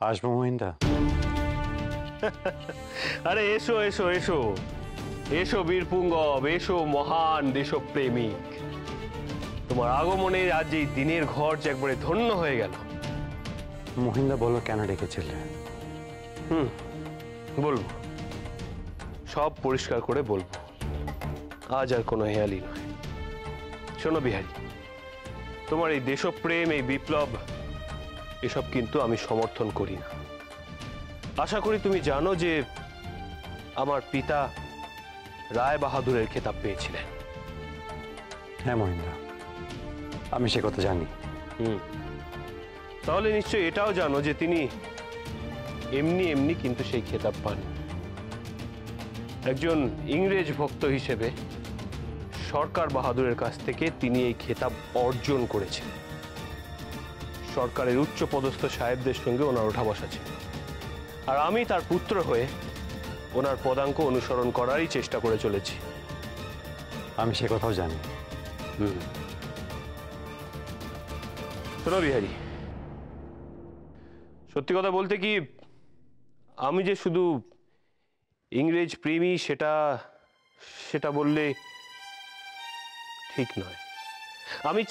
আসবো মহিন্দা। আরে এসো এসো এসো এসো বীরপুঙ্গব, এসো মহান দেশপ্রেমিক। তোমার আগমনে আজ এই দিনের ঘর যে একবারে ধন্য হয়ে গেল। মহিন্দা বলো কেন ডেকেছিলে? বলবো, সব পরিষ্কার করে বলবো, আজ আর কোনো হেয়ালি নয়। শোনো বিহারী, তোমার এই দেশপ্রেম, এই বিপ্লব, এসব কিন্তু আমি সমর্থন করি না। আশা করি তুমি জানো যে আমার পিতা রায় বাহাদুরের খেতাব পেয়েছিলেন। হ্যাঁ মহিন্দা, আমি সে কথা জানি। তাহলে নিশ্চয়ই এটাও জানো যে তিনি এমনি এমনি কিন্তু সেই খেতাব পান। একজন ইংরেজ ভক্ত হিসেবে সরকার বাহাদুরের কাছ থেকে তিনি এই খেতাব অর্জন করেছেন। সরকারের উচ্চ পদস্থ সাহেবদের সঙ্গে ওনার ওঠা বসা ছিল, আর আমি তার পুত্র হয়ে ওনার পদাঙ্ক অনুসরণ করারই চেষ্টা করে চলেছি। আমি সে কথাও জানি। শোনো বিহারী, সত্যি কথা বলতে কি, আমি যে শুধু ইংরেজ প্রেমী সেটা বললে ঠিক নয়। আমি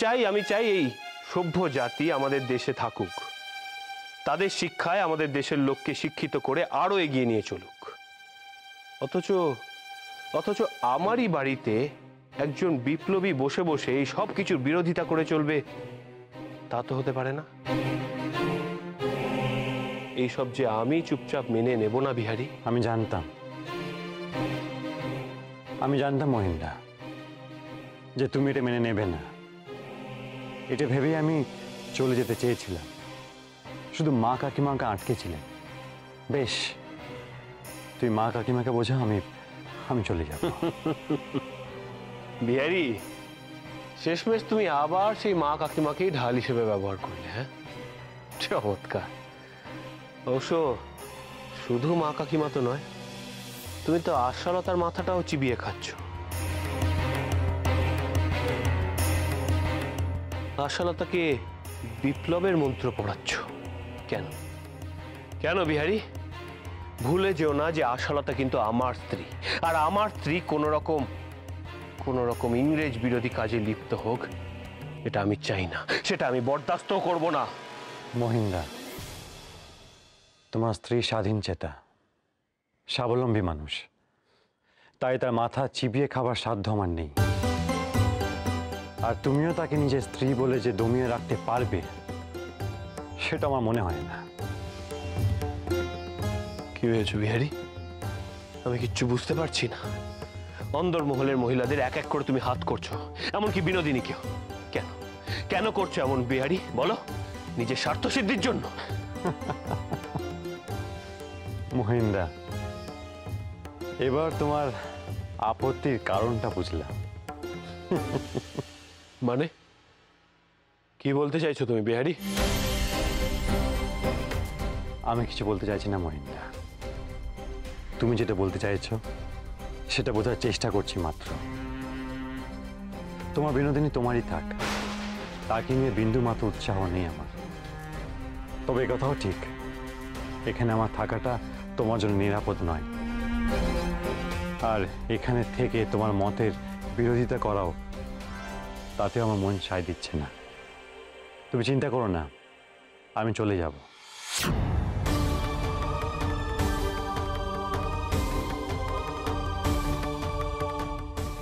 চাই এই সভ্য জাতি আমাদের দেশে থাকুক, তাদের শিক্ষায় আমাদের দেশের লোককে শিক্ষিত করে আরো এগিয়ে নিয়ে চলুক। অথচ আমারই বাড়িতে একজন বিপ্লবী বসে বসে এই সব কিছুর বিরোধিতা করে চলবে, তা তো হতে পারে না। এইসব যে আমি চুপচাপ মেনে নেব না বিহারী। আমি জানতাম মহিন্দা যে তুমি এটা মেনে নেবে না। এটা ভেবেই আমি চলে যেতে চেয়েছিলাম, শুধু মা কাকিমাকে আটকেছিলেন। বেশ, তুই মা কাকিমাকে বোঝা, আমি চলে যাব। বিহারী, শেষমেশ তুমি আবার সেই মা কাকিমাকেই ঢাল হিসেবে ব্যবহার করলে। হ্যাঁ, চমৎকার। অবশ্য শুধু মা কাকিমা তো নয়, তুমি তো আশালতার মাথাটাও চিবিয়ে খাচ্ছ। আশালতাকে বিপ্লবের মন্ত্র পড়াচ্ছ কেন? কেন বিহারী? ভুলে যেও না যে আশালতা কিন্তু আমার স্ত্রী, আর আমার স্ত্রী কোন রকম ইংরেজ বিরোধী কাজে লিপ্ত হোক, এটা আমি চাই না, সেটা আমি বরদাস্ত করব না। মহিন্দা, তোমার স্ত্রী স্বাধীন চেতা, স্বাবলম্বী মানুষ, তাই তার মাথা চিবিয়ে খাবার সাধ্য আমার নেই। আর তুমিও তাকে নিজের স্ত্রী বলে যে দমিয়ে রাখতে পারবে, সেটা আমার মনে হয় না। কি হয়েছে বিহারী? আমি কিচ্ছু বুঝতে পারছি না। অন্দরমহলের মহিলাদের এক এক করে তুমি হাত করছো, এমনকি বিনোদিনীকেও। কেন কেন করছো এমন বিহারী? বলো, নিজের স্বার্থ সিদ্ধির জন্য? মহিন্দা, এবার তোমার আপত্তির কারণটা বুঝলাম। মানে কি বলতে চাইছো তুমি বিহারী? আমি কিছু বলতে চাইছি না মহিন্দা, তুমি যেটা বলতে চাইছো সেটা বোঝার চেষ্টা করছি মাত্র। তোমার বিনোদিনী তোমারই থাক, তাকে নিয়ে বিন্দু মাত্র উৎসাহ নেই আমার। তবে এ কথাও ঠিক, এখানে আমার থাকাটা তোমার জন্য নিরাপদ নয়। আর এখানে থেকে তোমার মতের বিরোধিতা করাও, তাতে আমার মন সায় দিচ্ছে না। তুমি চিন্তা করো না, আমি চলে যাব।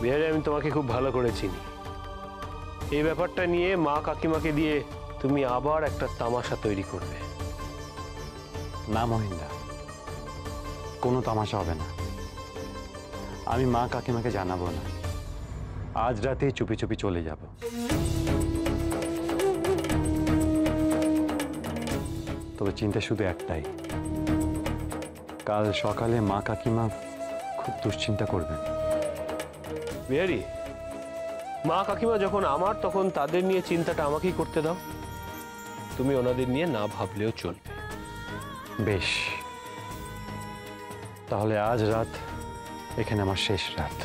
বিহারী, আমি তোমাকে খুব ভালো করে চিনি। এই ব্যাপারটা নিয়ে মা কাকিমাকে দিয়ে তুমি আবার একটা তামাশা তৈরি করবে। না মহিন্দা, কোনো তামাশা হবে না। আমি মা কাকিমাকে জানাবো না, আজ রাতেই চুপি চুপি চলে যাব। তবে চিন্তা শুধু একটাই, কাল সকালে মা কাকিমা খুব দুশ্চিন্তা করবেন। বিহারী, মা কাকিমা যখন আমার, তখন তাদের নিয়ে চিন্তাটা আমাকেই করতে দাও। তুমি ওনাদের নিয়ে না ভাবলেও চলবে। বেশ, তাহলে আজ রাত এখানে আমার শেষ রাত।